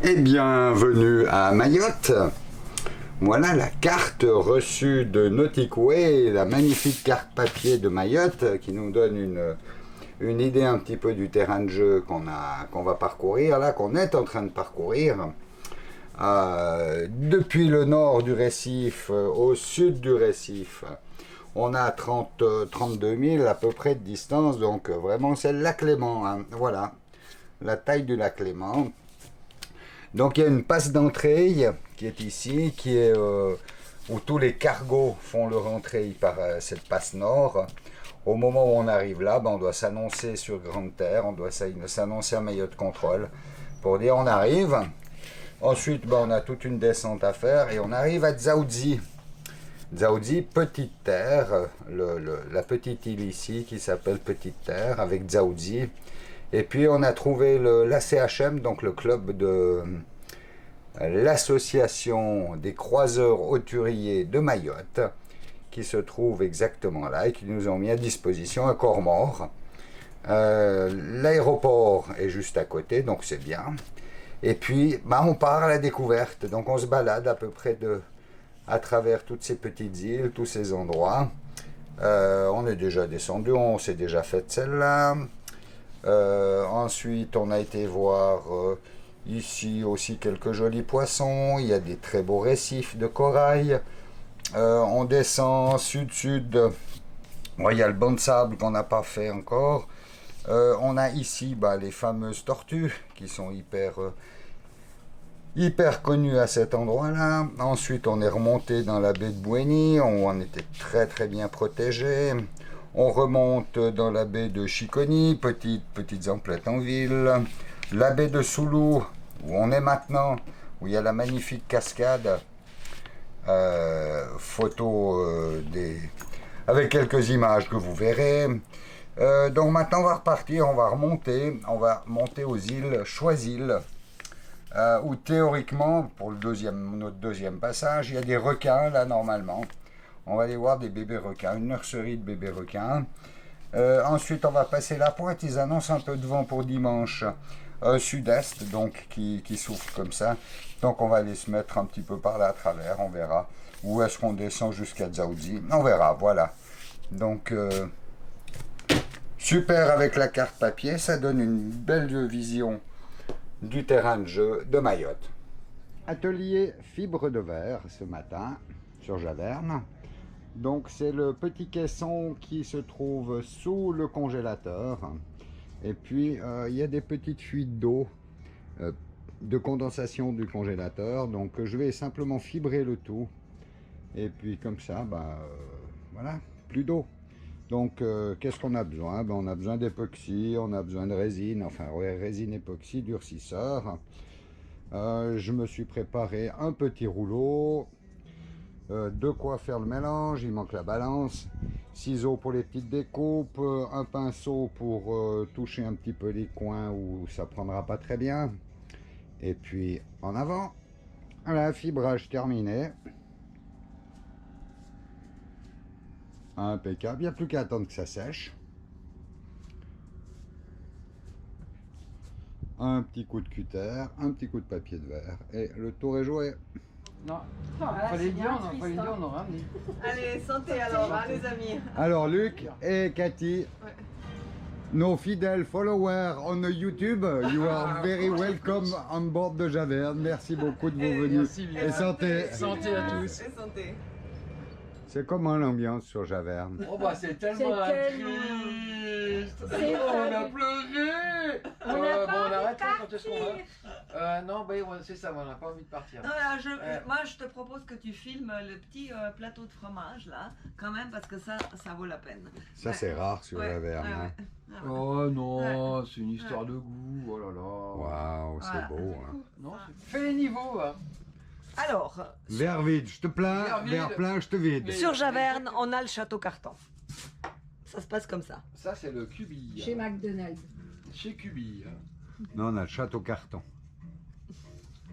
Et bienvenue à Mayotte. Voilà la carte reçue de Nautic Way, la magnifique carte papier de Mayotte qui nous donne une idée un petit peu du terrain de jeu qu'on va parcourir, là, qu'on est en train de parcourir. Depuis le nord du récif au sud du récif, on a 32 000 à peu près de distance, donc vraiment c'est le lac Léman, hein. Voilà, la taille du lac Léman. Donc il y a une passe d'entrée qui est ici, qui est où tous les cargos font leur entrée par cette passe nord. Au moment où on arrive là, on doit s'annoncer sur Grande Terre, on doit s'annoncer à Mayotte Control pour dire on arrive. Ensuite, on a toute une descente à faire et on arrive à Dzaoudzi. Dzaoudzi, Petite Terre, la petite île ici qui s'appelle Petite Terre avec Dzaoudzi. Et puis on a trouvé l'ACHM, donc le club de l'association des croiseurs hauturiers de Mayotte, qui se trouve exactement là et qui nous ont mis à disposition un corps mort. L'aéroport est juste à côté, donc c'est bien. Et puis on part à la découverte, donc on se balade à peu près à travers toutes ces petites îles, tous ces endroits. On est déjà descendu, on s'est déjà fait celle-là. Ensuite on a été voir ici aussi quelques jolis poissons, il y a des très beaux récifs de corail. On descend sud-sud, il y a le banc de sable qu'on n'a pas fait encore. On a ici les fameuses tortues qui sont hyper connues à cet endroit-là. Ensuite on est remonté dans la baie de Bouéni, où on était très très bien protégé. On remonte dans la baie de Chiconi, petites emplettes en ville. La baie de Soulou, où on est maintenant, où il y a la magnifique cascade. Photo avec quelques images que vous verrez. Donc maintenant on va repartir, on va monter aux îles Choisil, où théoriquement, pour notre deuxième passage, il y a des requins là normalement. On va aller voir des bébés requins, une nurserie de bébés requins. Ensuite, on va passer la pointe. Ils annoncent un peu de vent pour dimanche sud-est, donc qui souffle comme ça. Donc, on va aller se mettre un petit peu par là à travers. On verra. Où est-ce qu'on descend jusqu'à Dzaoudzi? On verra, voilà. Donc, super avec la carte papier. Ça donne une belle vision du terrain de jeu de Mayotte. Atelier fibre de verre ce matin sur Javerne. Donc c'est le petit caisson qui se trouve sous le congélateur. Et puis il y a des petites fuites d'eau de condensation du congélateur. Donc je vais simplement fibrer le tout. Et puis comme ça, voilà, plus d'eau. Donc qu'est-ce qu'on a besoin? On a besoin d'époxy, on a besoin de résine, enfin résine époxy, durcisseur. Je me suis préparé un petit rouleau. De quoi faire le mélange, il manque la balance, ciseaux pour les petites découpes, un pinceau pour toucher un petit peu les coins où ça prendra pas très bien, et puis en avant. Voilà, fibrage terminé, impeccable, il n'y a plus qu'à attendre que ça sèche. Un petit coup de cutter, un petit coup de papier de verre, et le tour est joué. Non, fallait dire, on en ramené. Allez, santé alors, hein, les amis. Alors Luc et Cathy, nos fidèles followers on YouTube, you are very welcome on board de Javerne. Merci beaucoup de vos venus. Merci bien. Et santé. Santé à tous. Et santé. C'est comment l'ambiance sur Javerne? Oh c'est tellement triste. On a pleuré. On n'a pas on envie arrête de là, quand est-ce qu'on partir. va Non, c'est ça, on n'a pas envie de partir. Non, là, moi, je te propose que tu filmes le petit plateau de fromage là, quand même, parce que ça vaut la peine. Ça c'est rare sur Javerne. Hein. Oh non, c'est une histoire de goût, oh là là. Waouh, c'est beau. Hein. Non, fais les niveaux. Hein. Alors, Verre vide, je te plains, verre plein, je te vide. sur Javerne, on a le château Carton. Ça se passe comme ça. Ça, c'est le Cubi. Chez McDonald's. Chez Cubi. Non, on a le château Carton.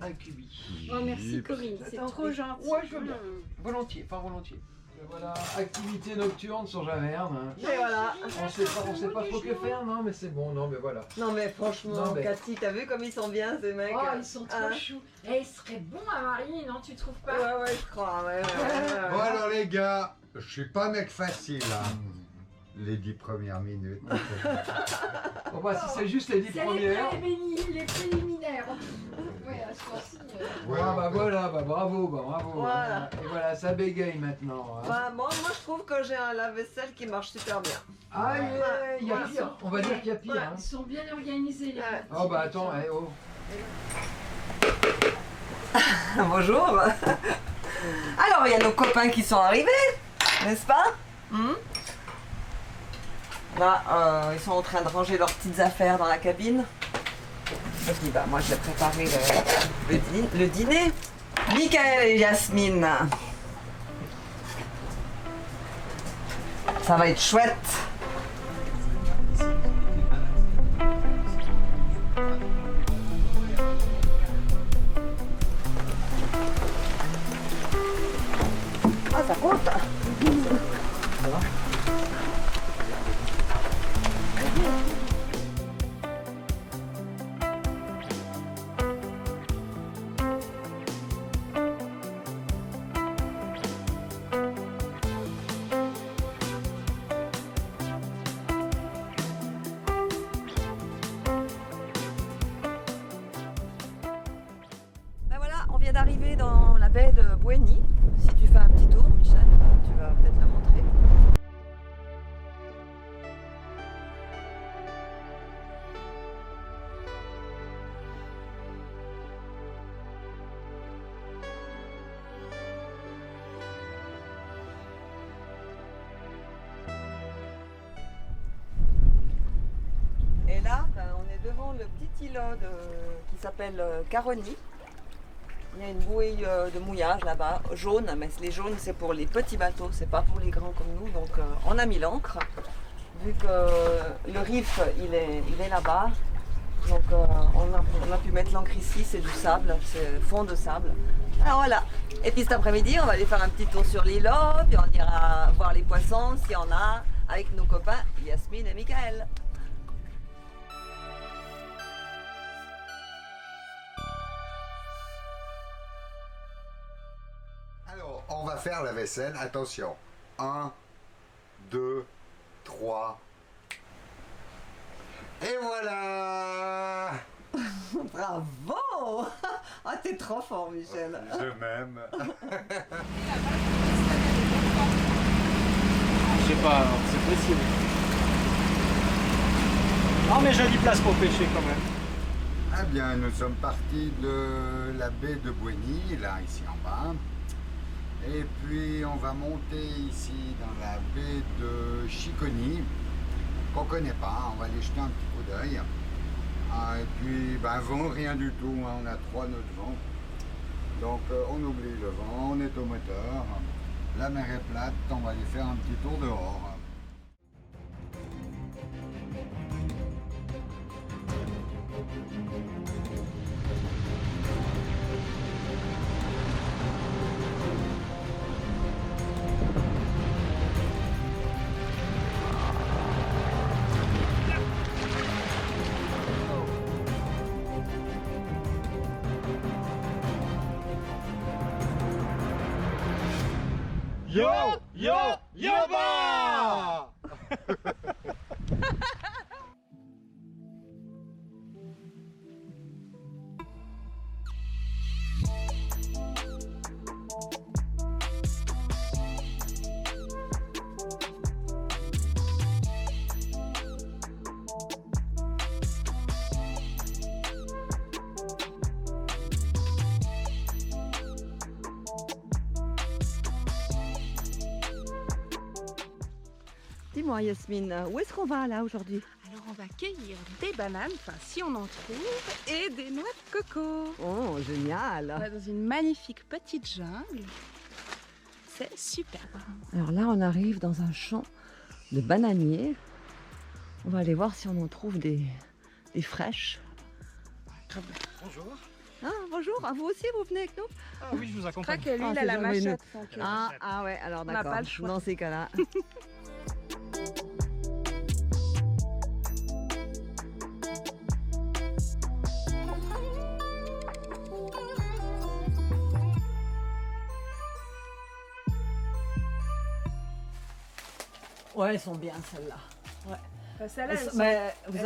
Un Cubi. Oh merci Corinne, c'est trop gentil. Ouais, je veux bien. Volontiers, enfin volontiers. Voilà, activité nocturne sur Javerne. Et voilà. On sait pas trop que faire, non mais c'est bon, non mais voilà. Non mais franchement, Non, mais- Cathy, t'as vu comme ils sont bien ces mecs? Oh, ils sont trop choux. Eh, ils seraient bons à marier, non, tu trouves pas? Ouais, je crois, ouais. Bon alors les gars, je suis pas mec facile, hein. Les 10 premières minutes. Bon bah si c'est juste les 10 C'est premières. les préliminaires. Ouais, à ce temps-ci. Ah bah voilà, bah bravo, Voilà. Et voilà, ça bégaye maintenant. Hein. Bah, moi je trouve que j'ai un lave-vaisselle qui marche super bien. Ah, il y a Ouais. pire, on va dire qu'il y a pire. Ouais. Hein. Ils sont bien organisés, les Ouais. Oh bah attends, eh, oh. Bonjour. Alors, il y a nos copains qui sont arrivés, n'est-ce pas? Là, ils sont en train de ranger leurs petites affaires dans la cabine. Et puis, bah, moi, je vais préparer le dîner. Michael et Yasmine. Ça va être chouette. Ah, ça compte. Ben voilà, on vient d'arriver dans la baie de Bouéni. Si tu fais un petit tour, Michel, tu vas peut-être la montrer. Et là, ben, on est devant le petit îlot qui s'appelle Caroni. Il y a une bouée de mouillage là-bas, jaune, mais les jaunes c'est pour les petits bateaux, c'est pas pour les grands comme nous. Donc on a mis l'ancre, vu que le reef il est là-bas. Donc on a pu mettre l'ancre ici, c'est du sable, c'est fond de sable. Alors voilà. Et puis cet après-midi, on va aller faire un petit tour sur l'îlot, puis on ira voir les poissons s'il y en a, avec nos copains Yasmine et Michael. Alors, on va faire la vaisselle. Attention. 1, 2, 3. Et voilà. Bravo! Ah, t'es trop fort, Michel. Je m'aime. Je sais pas, c'est possible. Non mais jolie place pour pêcher quand même. Eh bien, nous sommes partis de la baie de Bouéni, là, ici en bas. Et puis, on va monter ici dans la baie de Chiconi, qu'on ne connaît pas. On va aller jeter un petit coup d'œil. Et puis, ben, vent, rien du tout. Hein. On a 3 nœuds de vent. Donc, on oublie le vent, on est au moteur. La mer est plate, on va aller faire un petit tour dehors. Yo, yo, yoba! Dis-moi, Yasmine, où est-ce qu'on va là aujourd'hui? Alors on va cueillir des bananes, enfin si on en trouve, et des noix de coco. Oh, génial! On va dans une magnifique petite jungle. C'est super. Alors là, on arrive dans un champ de bananiers. On va aller voir si on en trouve des fraîches. Bonjour. Ah, bonjour, ah, vous aussi vous venez avec nous? Ah oui, je vous Je crois accompagne. que lui, Ah, il a c'est la jamais machette. Donc, Ah ouais, alors n'a d'accord. pas le choix. Dans ces cas-là. Ouais, elles sont bien celles-là. bah, celle-là, elles sont- Mais vous elles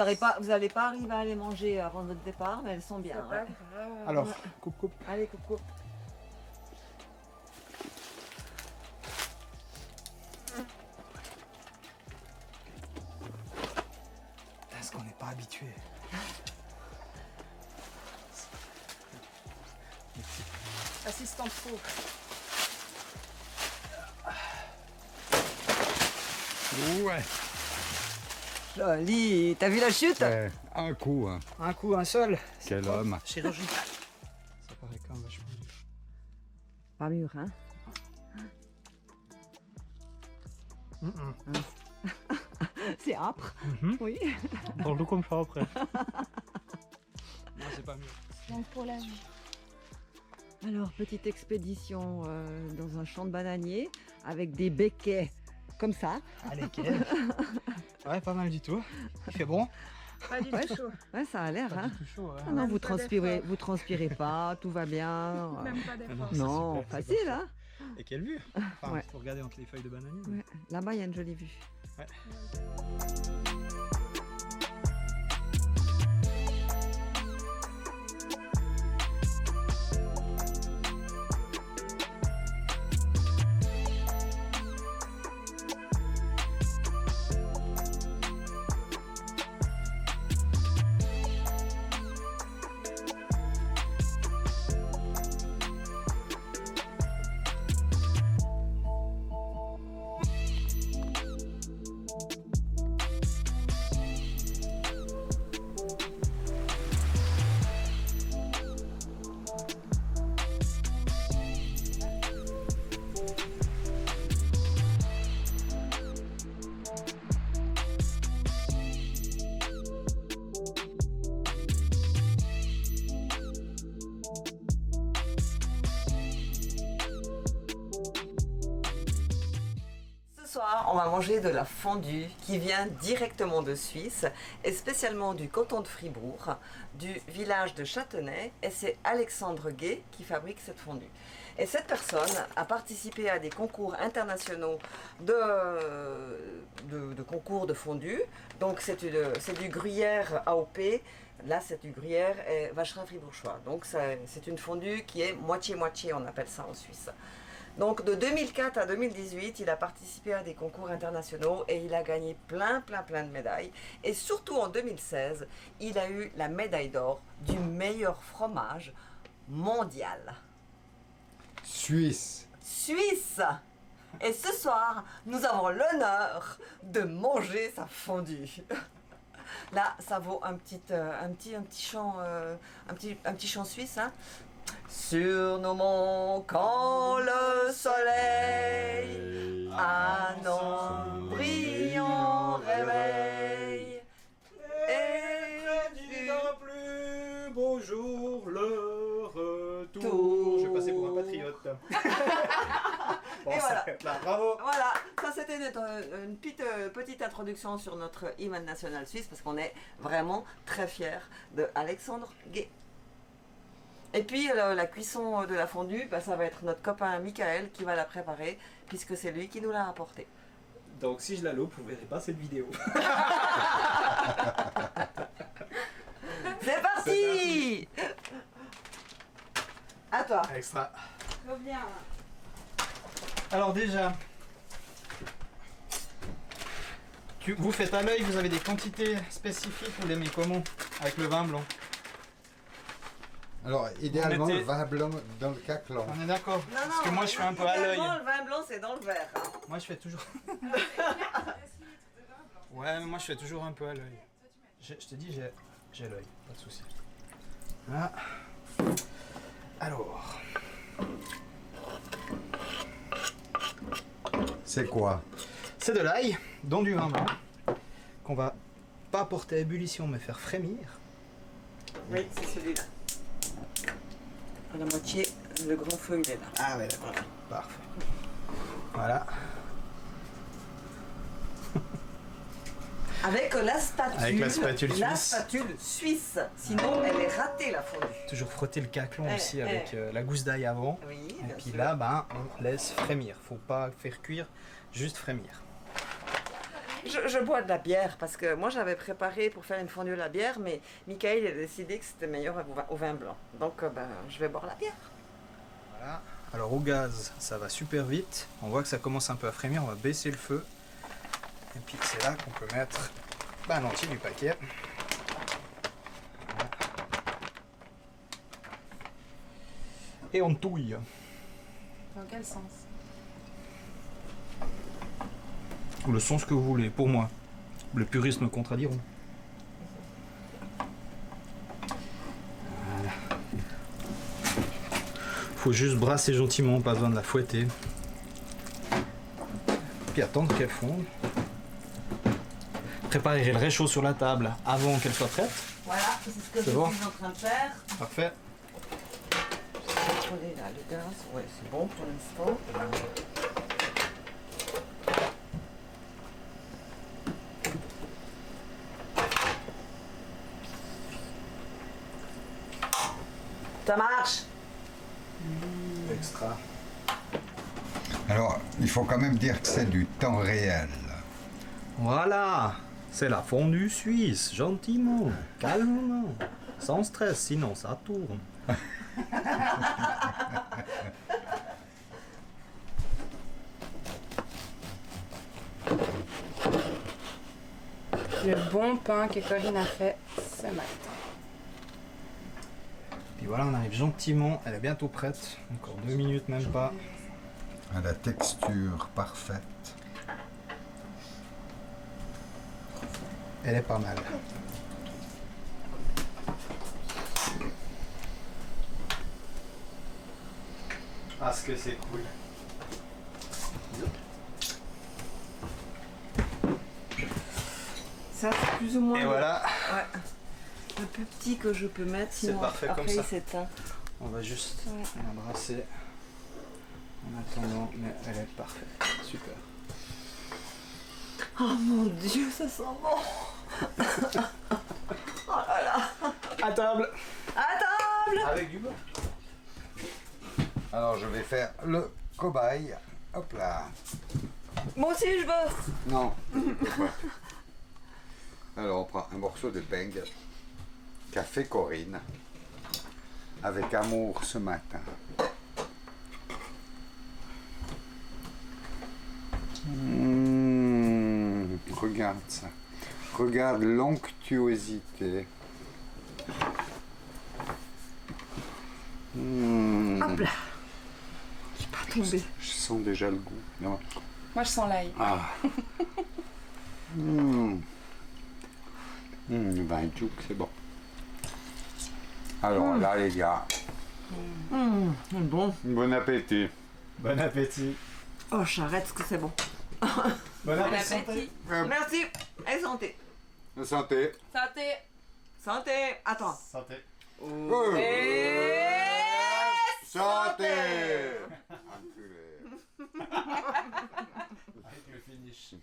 n'allez pas arriver à les manger avant votre départ, mais elles sont bien. c'est pas ouais. grave. Alors, coupe. Allez, coucou. Est-ce qu'on n'est pas habitué? Assistante pro. Ouais. Joli. T'as vu la chute? Un coup, hein. Un coup, un seul. Quel homme. Chirurgical. Ça paraît quand même vachement dur. Pas mûr, hein? C'est âpre. Oui. Dans le comme ça après. Non, c'est pas mieux. Donc pour la vie. Alors, petite expédition dans un champ de bananiers avec des béquets comme ça. Allez, quel. Ouais, pas mal du tout. Il fait bon. Pas du tout chaud. Ouais, ça a l'air, Pas hein? du tout chaud, ouais. Ah non, Même vous pas transpirez pas, tout va bien. Même pas d'effort. c'est Non, super, c'est facile, hein? Et quelle vue. Enfin, Ouais. faut regarder entre les feuilles de bananier. Ouais. Là-bas, il y a une jolie vue. Ouais. Ce soir, on va manger de la fondue qui vient directement de Suisse et spécialement du canton de Fribourg, du village de Châtenay, et c'est Alexandre Gay qui fabrique cette fondue. Et cette personne a participé à des concours internationaux de concours de fondue. Donc c'est du gruyère AOP, là c'est du gruyère et vacherin fribourgeois. Donc c'est une fondue qui est moitié-moitié, on appelle ça en Suisse. Donc de 2004 à 2018, il a participé à des concours internationaux et il a gagné plein de médailles. Et surtout en 2016, il a eu la médaille d'or du meilleur fromage mondial. Suisse. Suisse! Et ce soir, nous avons l'honneur de manger sa fondue. Là, ça vaut un petit chant, un petit chant suisse, hein. Sur nos monts, quand le soleil à nos brillants réveille, et du plus beau jour, le retour. Tour. Je vais passer pour un patriote. Bon, Et ça voilà. s'arrête là. Bravo. Voilà, ça c'était une petite introduction sur notre hymne national suisse parce qu'on est vraiment très fiers de Alexandre Gay. Et puis la cuisson de la fondue, bah, ça va être notre copain Michael qui va la préparer puisque c'est lui qui nous l'a apporté. Donc si je la loupe, vous verrez pas cette vidéo. C'est parti! À toi. Extra. Reviens. Alors déjà, vous faites à l'œil, vous avez des quantités spécifiques, vous l'aimez comment? Avec le vin blanc. Alors, idéalement, mettez- le vin blanc dans le caclan. On est d'accord? Parce que moi je fais un peu à l'œil. Idéalement, le vin blanc c'est dans le verre. Hein. Moi je fais toujours. Ouais, mais moi je fais toujours un peu à l'œil. Je te dis, j'ai l'œil, pas de souci. Voilà. Alors. C'est quoi? C'est de l'ail, dont du vin blanc, qu'on va pas porter à ébullition mais faire frémir. Oui, c'est celui-là. À la moitié, le grand feu il est là. Ah ouais, d'accord. Parfait. Voilà. Avec la spatule. Avec la spatule La suisse. spatule suisse. Sinon, elle est ratée la fondue. Toujours frotter le caclon aussi avec la gousse d'ail avant. Oui, Et bien puis sûr. là, ben, on laisse frémir. Faut pas faire cuire, juste frémir. Je bois de la bière parce que moi j'avais préparé pour faire une fondue à la bière, mais Michael a décidé que c'était meilleur au vin blanc. Donc ben, je vais boire la bière. Voilà. Alors au gaz, ça va super vite. On voit que ça commence un peu à frémir. On va baisser le feu. Et puis c'est là qu'on peut mettre l'entier du paquet. Voilà. Et on touille. Dans quel sens? Le sens que vous voulez, pour moi. Les puristes me contrediront. Voilà. Faut juste brasser gentiment, pas besoin de la fouetter. Puis attendre qu'elle fonde. Préparer le réchaud sur la table avant qu'elle soit prête. Voilà, c'est ce que C'est je bon suis en train de faire. Parfait. Contrôler là le gaz, ouais c'est bon pour l'instant. Ça marche. Extra. Alors, il faut quand même dire que c'est du temps réel. Voilà. C'est la fondue suisse, gentiment, calmement, sans stress, sinon ça tourne. Le bon pain que Corinne a fait ce matin. Puis voilà, on arrive gentiment, elle est bientôt prête, encore 2 minutes même pas. À la texture parfaite. Elle est pas mal. Ah, ce que c'est cool. Ça c'est plus ou moins Et voilà, ouais, le plus petit que je peux mettre, sinon parfait après comme ça. il s'éteint. on va juste Ouais. la brasser en attendant, mais elle est parfaite, super. Oh mon dieu, ça sent bon. Oh là là. À table. À table. Avec du beurre. Alors, je vais faire le cobaye. Hop là. Moi aussi je veux. Non. Alors, on prend un morceau de beigne qu'a fait Corinne avec amour ce matin. Regarde ça. Regarde l'onctuosité. Hop là. J'ai pas tombé. Je sens déjà le goût. Non. Moi, je sens l'ail. Ah. Vin Duke, c'est bon. Alors là, les gars, Bon. bon appétit. Bon appétit. Oh, j'arrête que c'est bon. Bon Bon appétit. appétit. Merci. Et santé. Santé. Santé. Santé. Attends. Santé. Et... Santé. Enculé. Avec le finish.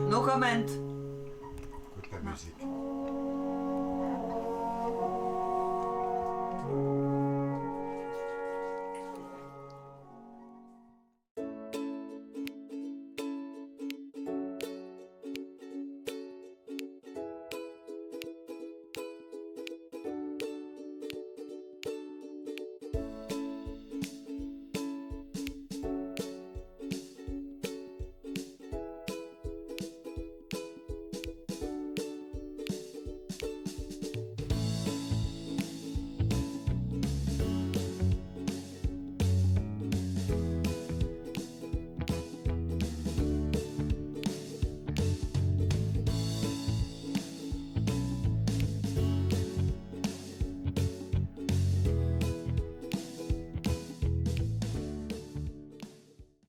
No comment. Écoute la musique.